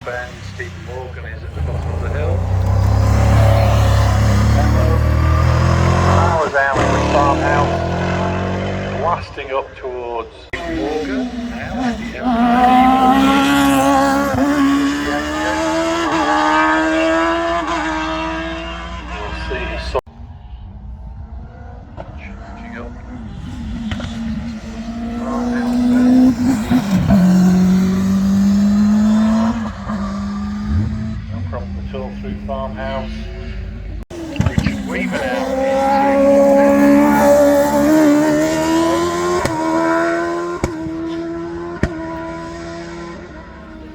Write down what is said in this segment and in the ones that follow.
bend. Stephen Morgan is at the bottom of the hill. Powers out of the farmhouse, blasting up towards Stephen Morgan. Now at the we'll see his son charging up. From the tall through farmhouse, Richard Weaver now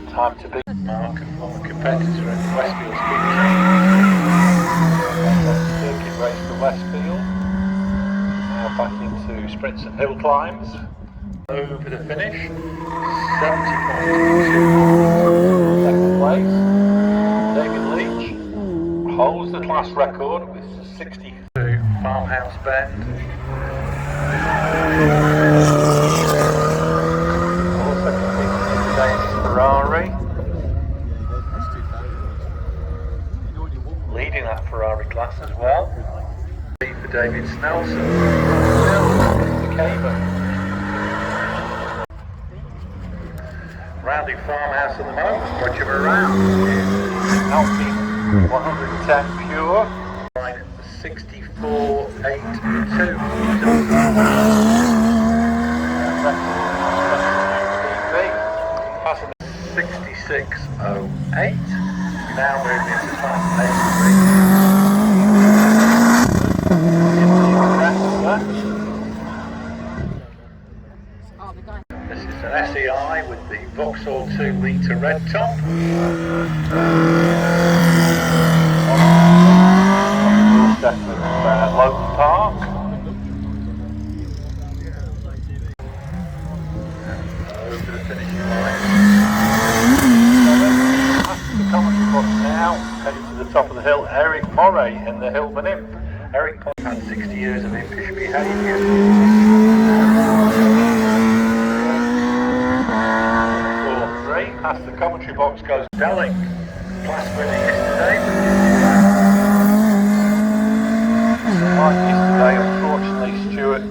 into time to beat Mark and former competitor in the Westfield Speed team. Circuit race to Westfield. Now back into sprints and hill climbs. Over the finish, 70.2, second place. David Leach holds the class record with 62 farmhouse bend. Also competing in today's Ferrari. Leading that Ferrari class as well. For David Snelson. Mr. Caver. Rounding farmhouse at the moment, Roger Moran is Alpine 110 pure, line 64.82. Passing 66.08. Now moving into class 83. This is an SEI with the Vauxhall 2 litre red top. Logan Park. Over the finishing line. After the commentary box now, heading to the top of the hill, Eric Moray in the Hillman Imp. Eric had 60 years of impish behaviour. Past the commentary box goes Delling, class winner yesterday. Like yesterday, unfortunately, Stewart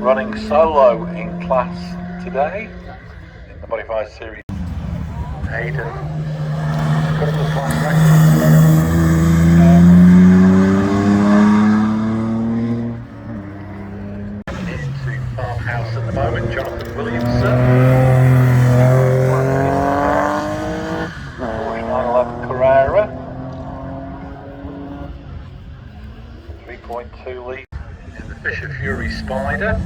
running solo in class today in the Modified Series. Hayden, a couple of class records. Into farmhouse at the moment, Jonathan Williamson. 3.2 litre in the Fisher Fury Spider.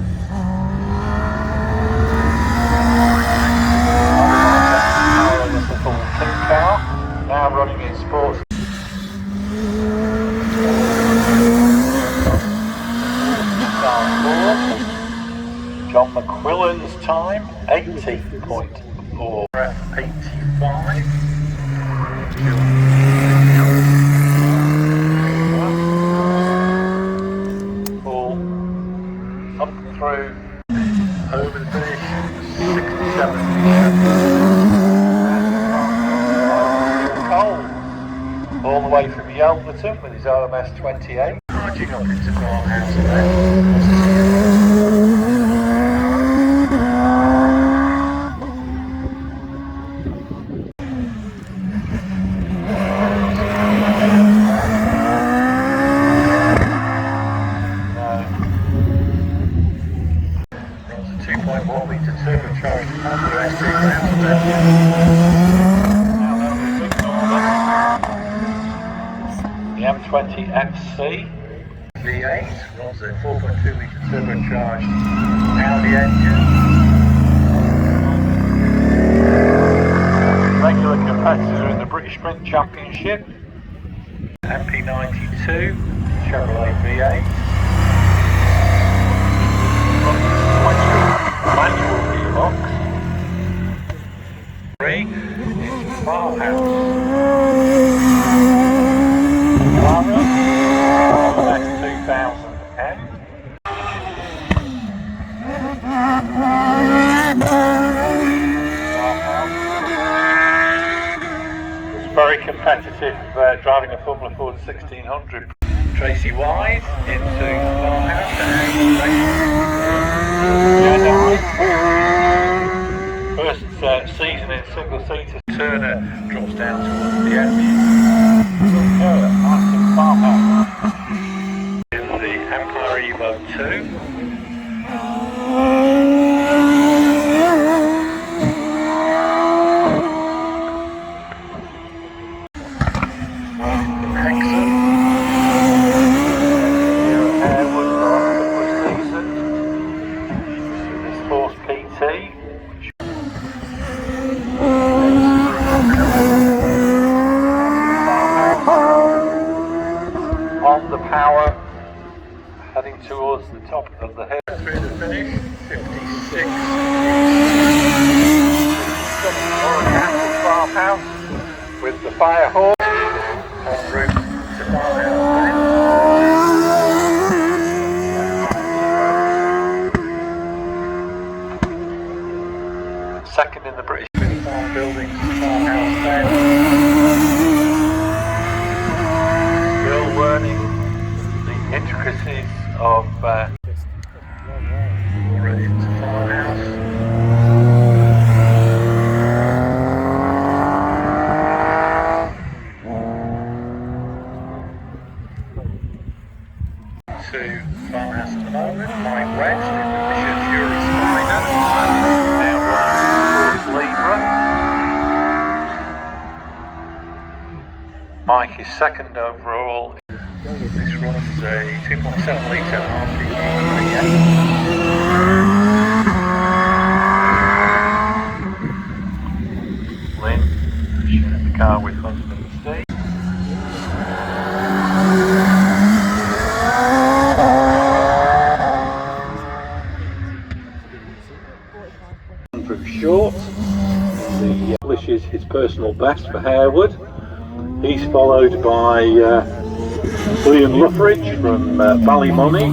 Car, now running in sports. John McQuillan's time 80.4. F85. Up through, over the finish, 67. Cole, all the way from Yelverton with his RMS 28. Charging up into farmhouse there. Turbocharged Honda the M20 FC V8 runs a 4.2 litre turbocharged Audi engine. Regular competitor in the British Sprint Championship. MP92 Chevrolet V8. Manual gearbox. 3 into farmhouse. Lara, that's 2000M. Very competitive, driving a Formula Ford 1600. Tracy Wise into Farmhouse and first season in single seater. Turner drops down towards the end. Martin Farmhouse in the Empire Evo 2. Harewood season. This horse PT. On the power, heading towards the top of the hill. Through the finish, 56. Already at the farmhouse with the fire horse en route to farmhouse. Second in the British farm building farmhouse then. Still learning the intricacies of already into farmhouse. To farmhouse at the moment, Mike West in the Bishop Fury Spider. Now Libra. Mike is second overall. This runs a 2.7 litre RPE. Lynn sharing the car with husband Steve. Short. He publishes his personal best for Harewood. He's followed by William Luffridge from Ballymoney.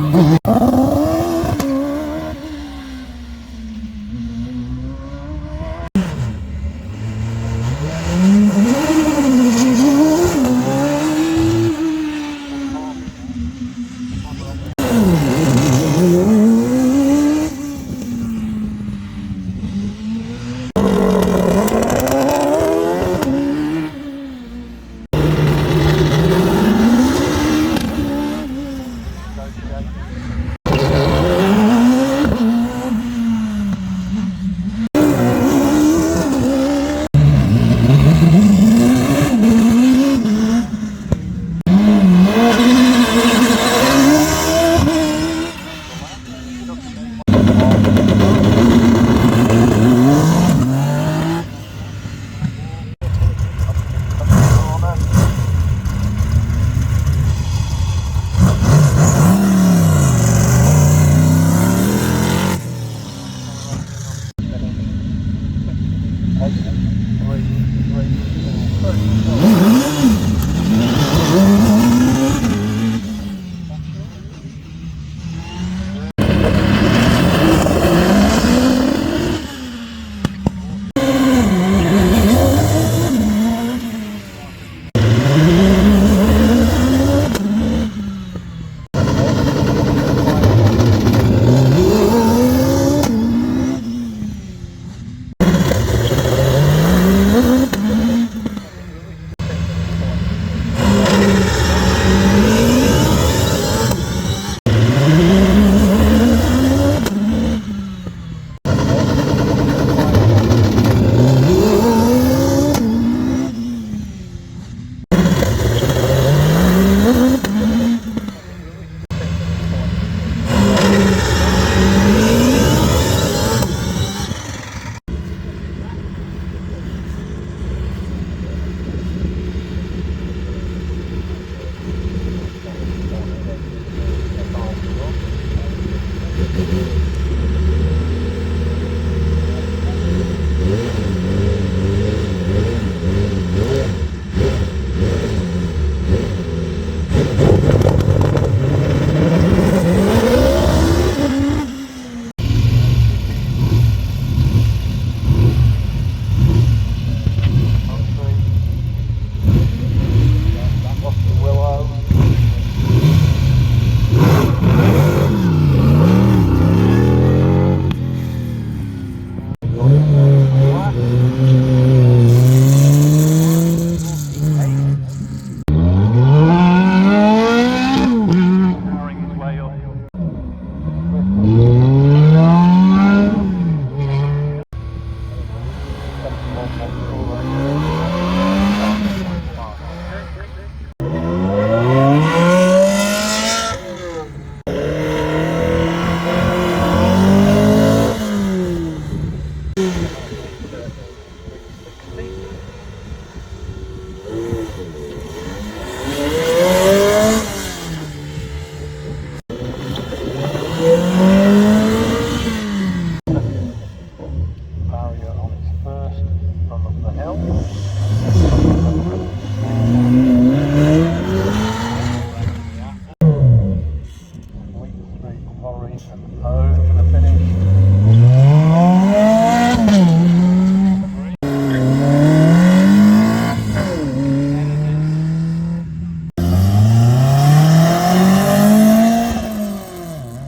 and over the finish.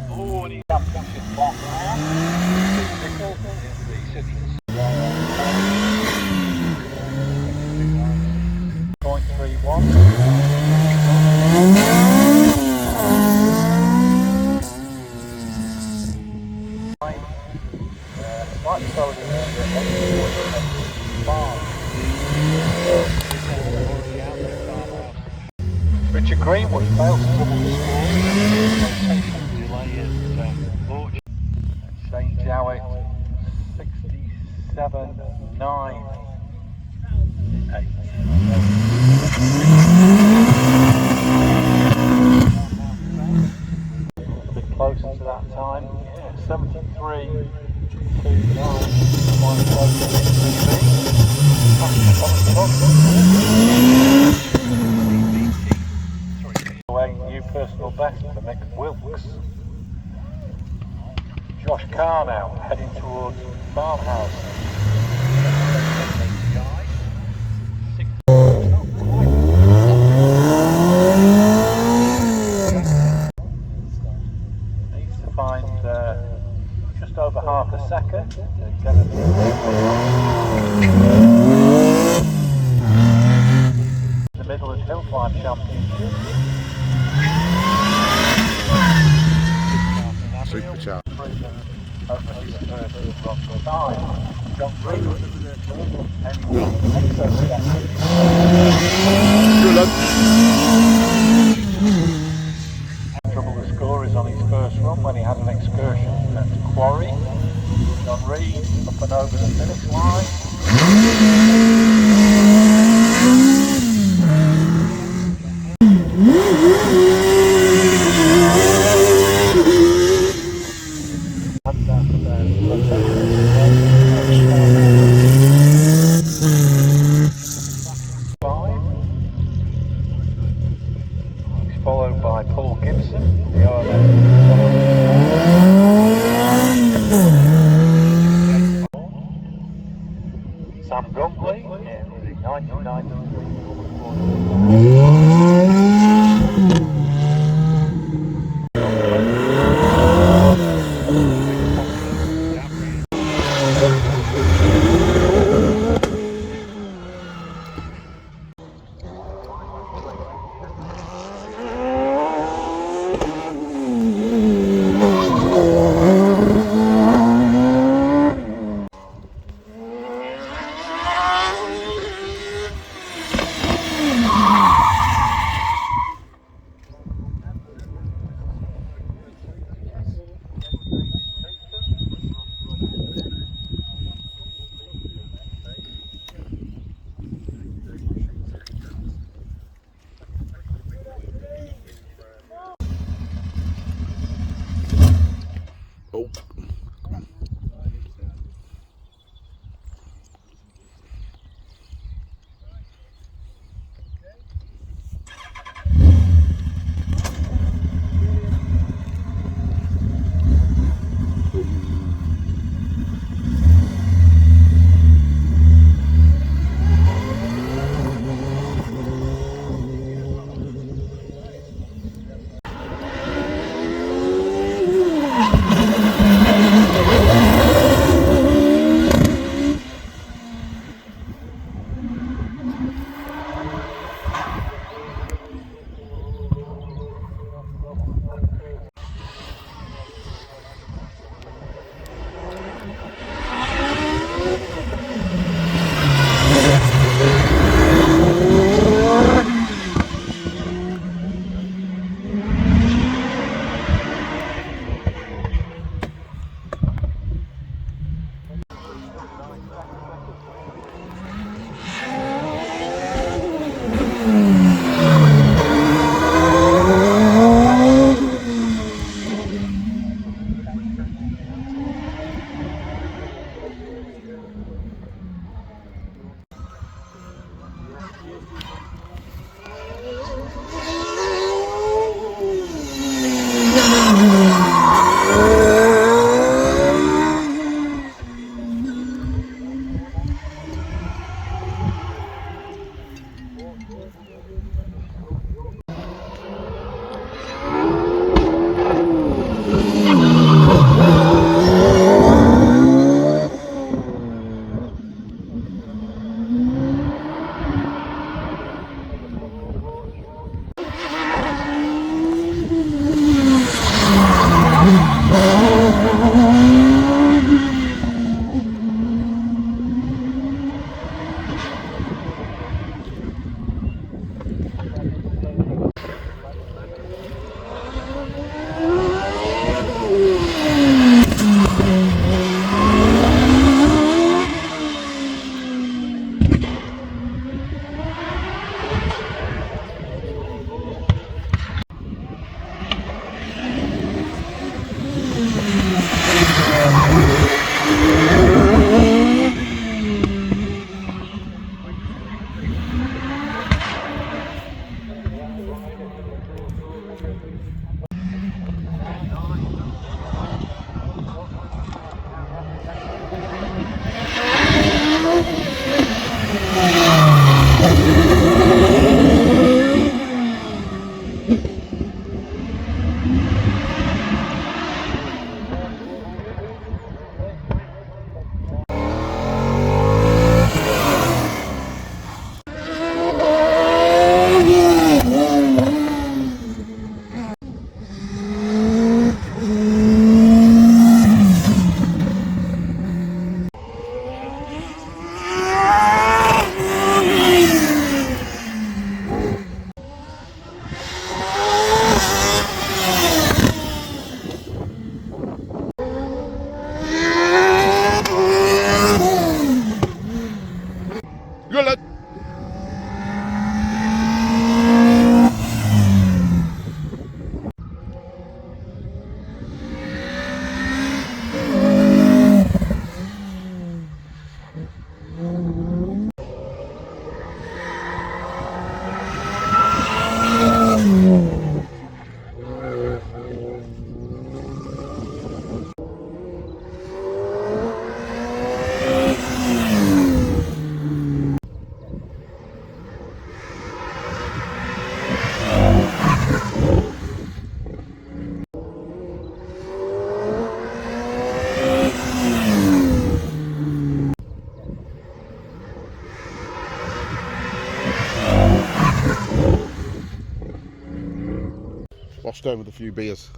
Oh, and he's championship class now. Nickel in the Sydney 0.31. Slightly slower than Richard Greenwood fails to double the score. Delay at Orchard. Shane Jowett 67.9. 8. A bit closer to that time. Yeah, 73. 2.9. Quite close to new personal best for Mick Wilkes. Josh Carr now heading towards Farmhouse. Needs to find just over half a second to get the Midland Hillclimb Championship. Super chat. Trouble the score is on his first run when he had an excursion at Quarry. John Reed up and over the finish line. Followed by Paul Gibson, the Sam Gungley in the 1993 down with a few beers.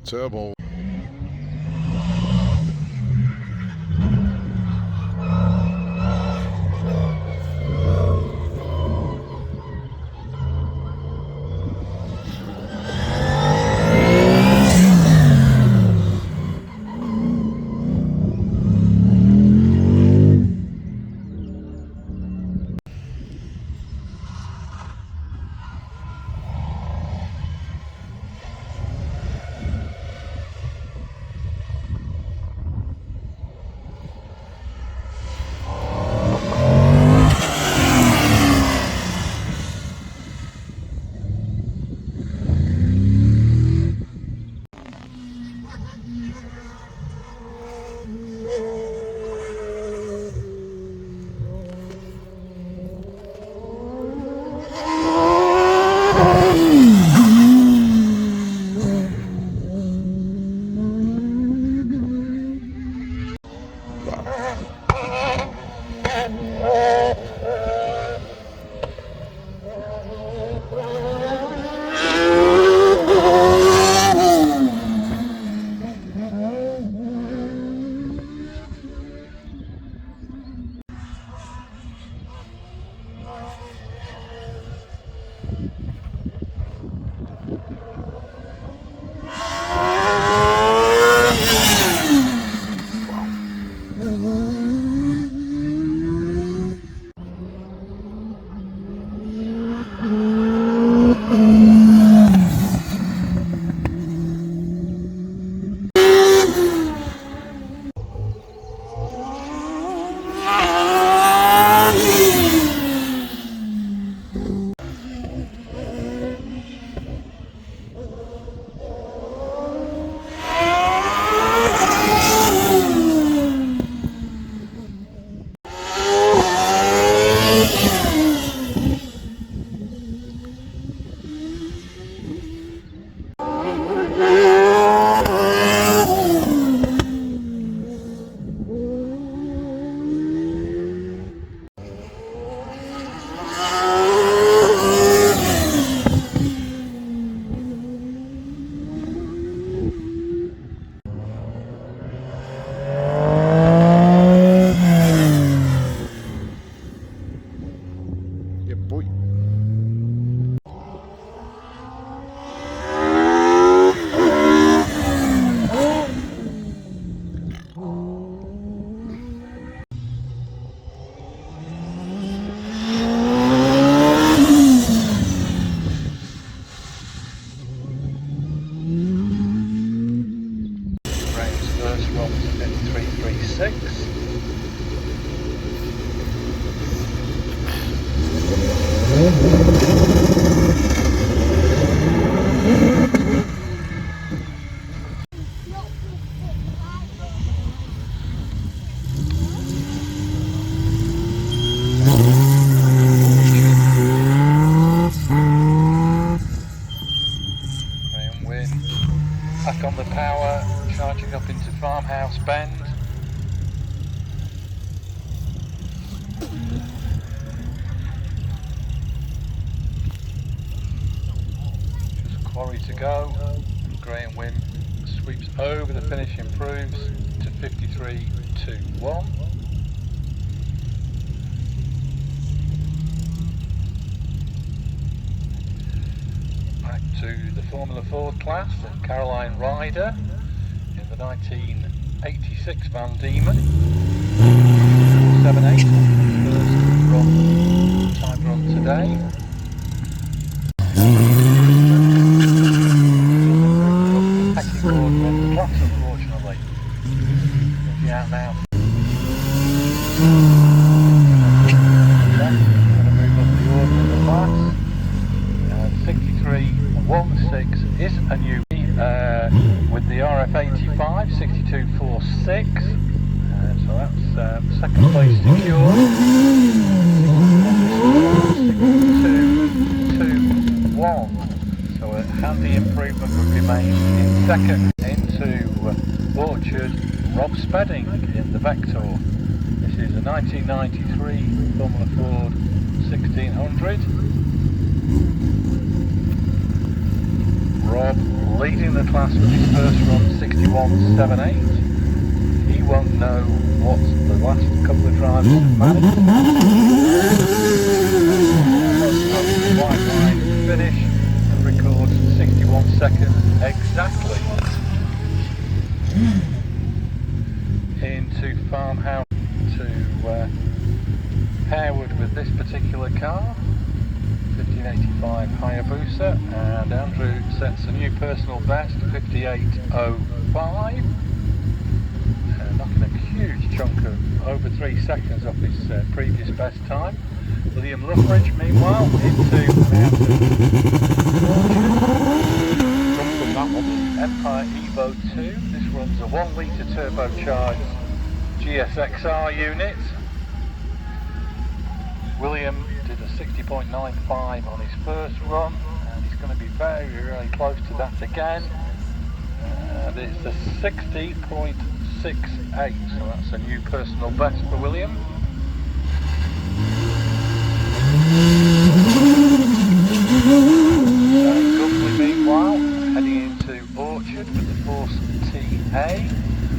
Turbo. Win. Back on the power, charging up into Farmhouse Bend. Just quarry to go. Graham Wynn sweeps over the finish, improves to 53.21. Back to the Formula Ford class and Caroline Ryder in the 1986 Van Diemen. 478, first time run today. Pecking order of the class, unfortunately. Looking out now. Going to move up the order of the class. 63.16 is a new with the RF85 62.46. So that's second place secured. 62.21. So a handy improvement would remain in second. Into Orchard, Rob Spedding in the Vector. This is a 1993 Formula Ford 1600. Rob leading the class with his first run 61.78. He won't know what the last couple of drivers have managed. White line finish and records 61 seconds exactly. Into Farmhouse to Harewood with this particular car. 1585 Hayabusa, and Andrew sets a new personal best, 58.05, knocking a huge chunk of over 3 seconds off his previous best time. William Luffridge, meanwhile, into Empire Evo 2. This runs a 1 litre turbocharged GSXR unit. William did a 60.95 on his first run, and he's going to be very, very close to that again. And it's a 60.68, so that's a new personal best for William. Gumbly, meanwhile, heading into Orchard with the Force TA.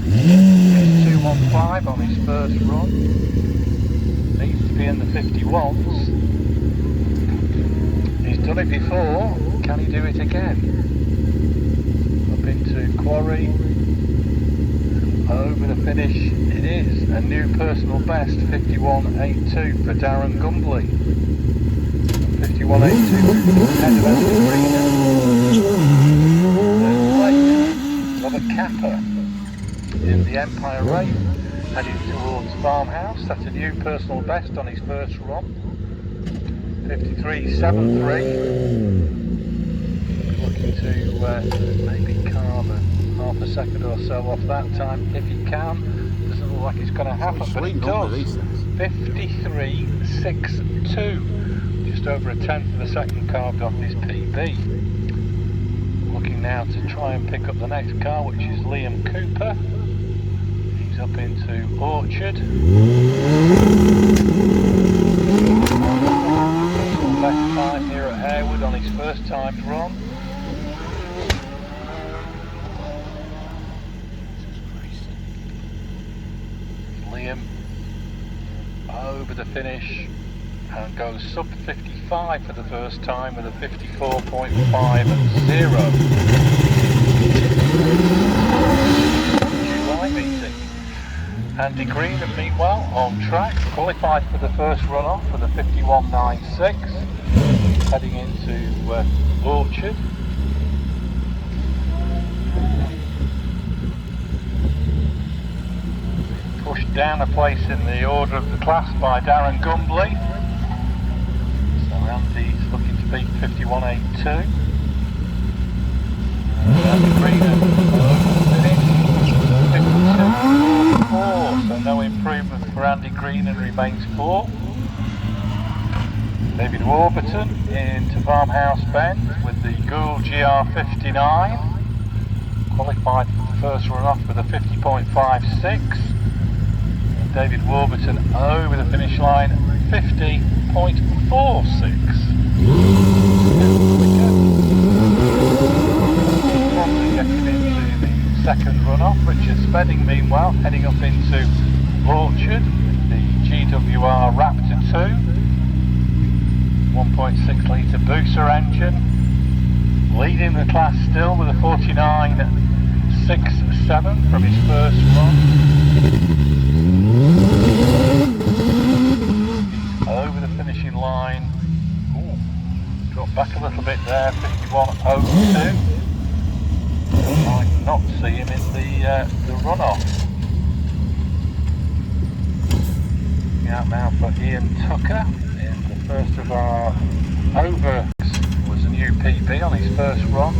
It's 2.15 on his first run. Needs to be in the 51s. He's done it before, can he do it again? Up into Quarry, over the finish it is, a new personal best, 51.82 for Darren Gumbly. 51.82 ahead of Andy Greener. Robert Kappa in the Empire race. Heading towards Farmhouse, that's a new personal best on his first run, 53.73. Looking to maybe carve half a second or so off that time if he can. Doesn't look like it's going to happen, but it does. 53.62, just over a tenth of a second carved off his PB. Looking now to try and pick up the next car, which is Liam Cooper. Up into Orchard. Best time here at Harewood on his first time run. Liam over the finish and goes sub 55 for the first time with a 54.50. July meeting. Andy Greener, meanwhile, on track, qualified for the first run-off with a 51.96, heading into Orchard. Pushed down a place in the order of the class by Darren Gumbly. So Andy's looking to beat 51.82. Andy Greener finish. 52.44, so no improvement for Andy Green and remains 4. David Ward Warburton into Farmhouse Bend with the Gould GR59. Qualified for the first run off with a 50.56. And David Warburton over the finish line 50.46. Getting into the second run off. Richard Spedding meanwhile heading up into Orchard, the GWR Raptor 2, 1.6 litre booster engine, leading the class still with a 49.67 from his first run. Over the finishing line. Ooh, dropped back a little bit there, 51.02. Might not see him in the runoff. Out now for Ian Tucker in the first of our overs. Was a new PB on his first run.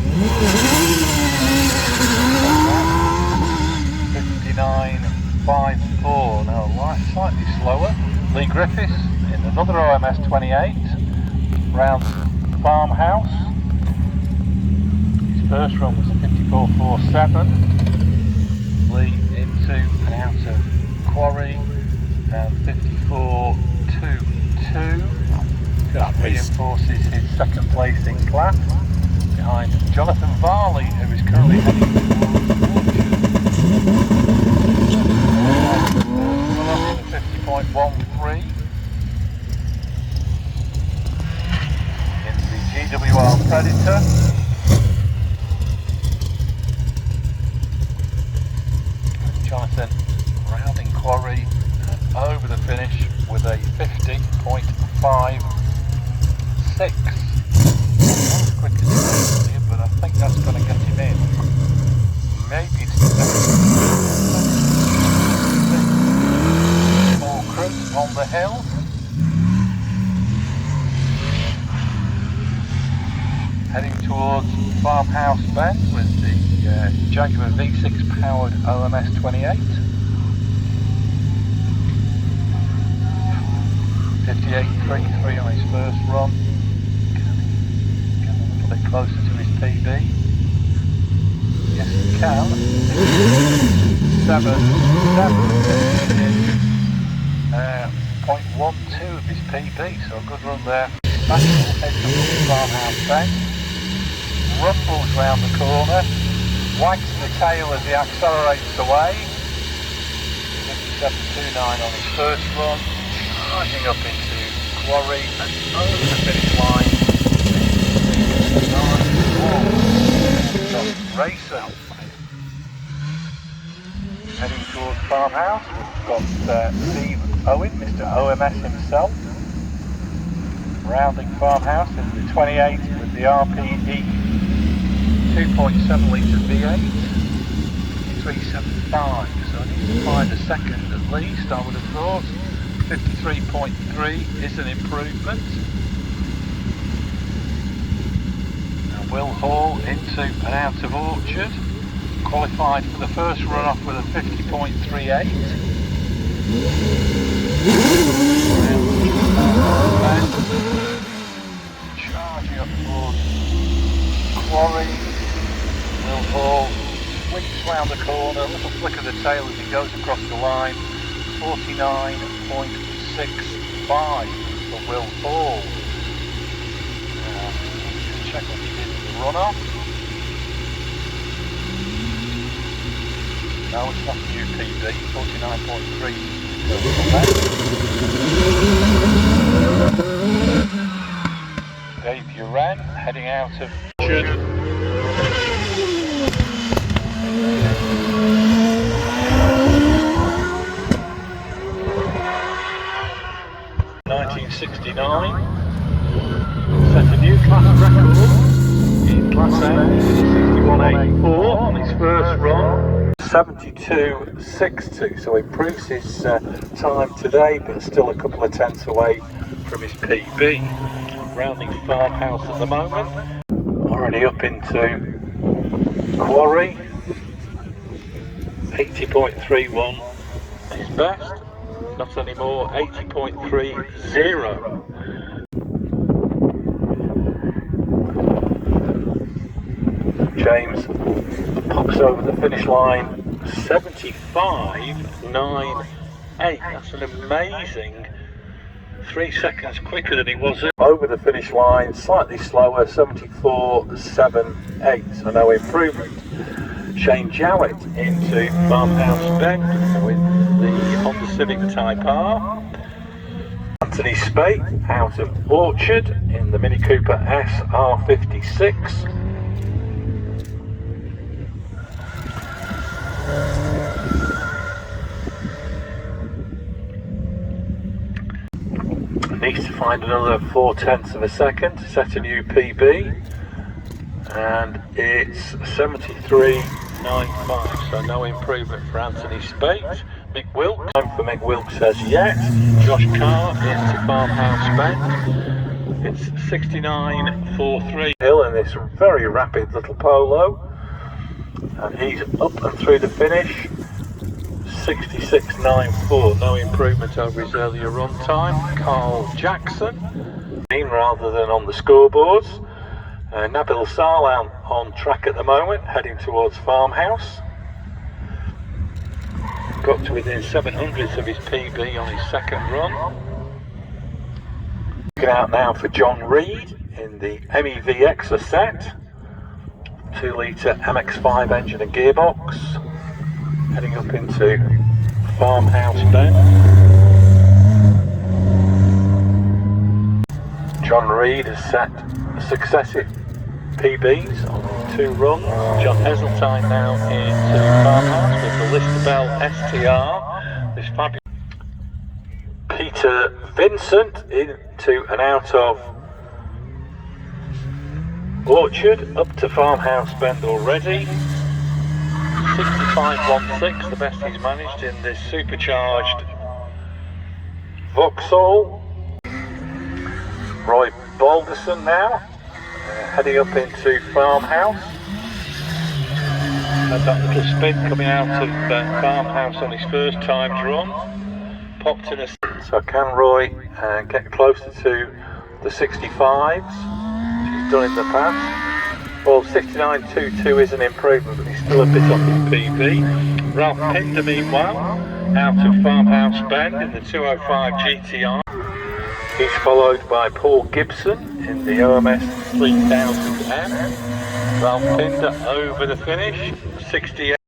59.54. Now slightly slower. Lee Griffiths in another OMS 28 round Farmhouse. His first run was 54.47. Lee into and out of Quarry. And 54.22. That reinforces his second place in class behind Jonathan Varley, who is currently heading towards 50.13 in the GWR Predator. Jonathan rounding Quarry over the finish with a 50.56. Not as quick as here, but I think that's going to get him in. Maybe it's more Chris on the hill. Heading towards Farmhouse Bend with the Jaguar V6 powered OMS 28. 58.33 on his first run. Get a little bit closer to his PB. Yes, he can. 0.12 of his PB, so a good run there. Back heads up to Farmhouse Bend. Ruffles round the corner. Wags the tail as he accelerates away. 57.29 on his first run. Charging up into Quarry and over the finish line. Racer. Heading towards Farmhouse, we've got Steve Owen, Mr. OMS himself. Rounding Farmhouse in the 28 with the RPE 2.7 litre V8. 375, so I need to find a second at least, I would have thought. 53.3 is an improvement. Now Will Hall into and out of Orchard. Qualified for the first run off with a 50.38. Charging up towards Quarry. Will Hall sweeps round the corner, a little flick of the tail as he goes across the line. 49.65 for Will Hall. Just check what he did in the run-off. No, it's not new PB, 49.3. Dave Uran heading out of Orchard. 1969, set a new class record in Class A, 61.84 on his first run, 72.62, so improves his time today, but still a couple of tenths away from his PB. Rounding Farmhouse at the moment, already up into Quarry, 80.31 his best. Not anymore, 80.30. James pops over the finish line 75.98. That's an amazing 3 seconds quicker than he was over the finish line, slightly slower, 74.78, so no improvement. Shane Jowett into Farmhouse Bend with the Honda Civic Type R. Anthony Spate out of Orchard in the Mini Cooper SR56. Needs to find another 0.4 of a second to set a new PB, and it's 73.95, so no improvement for Anthony Spate. Mick Wilkes, time for Mick Wilkes as yet. Josh Carr into Farmhouse Bend. It's 69.43. Hill in this very rapid little Polo, and he's up and through the finish. 66.94, no improvement over his earlier run time. Carl Jackson, rather than on the scoreboards. Nabil Salam on track at the moment, heading towards Farmhouse. Got to within 700ths of his PB on his second run. Looking out now for John Reed in the MEVX set. 2 litre MX5 engine and gearbox. Heading up into Farmhouse Bend. John Reed has set successive PBs on 2 runs. John Heseltine now into Farmhouse with the Listerbell STR. This fabulous Peter Vincent into and out of Orchard, up to Farmhouse Bend already. 65.16, the best he's managed in this supercharged Vauxhall. Roy Balderson now, heading up into Farmhouse. Had that little spin coming out of Farmhouse on his first time's run. Popped in a... So can Roy get closer to the 65s, which he's done in the past? Well, 69.22 is an improvement, but he's still a bit off his PB. Ralph Pinder, meanwhile, out of Farmhouse Bend in the 205 GTI. He's followed by Paul Gibson in the OMS 3000M. Ralph Pinder over the finish, 68.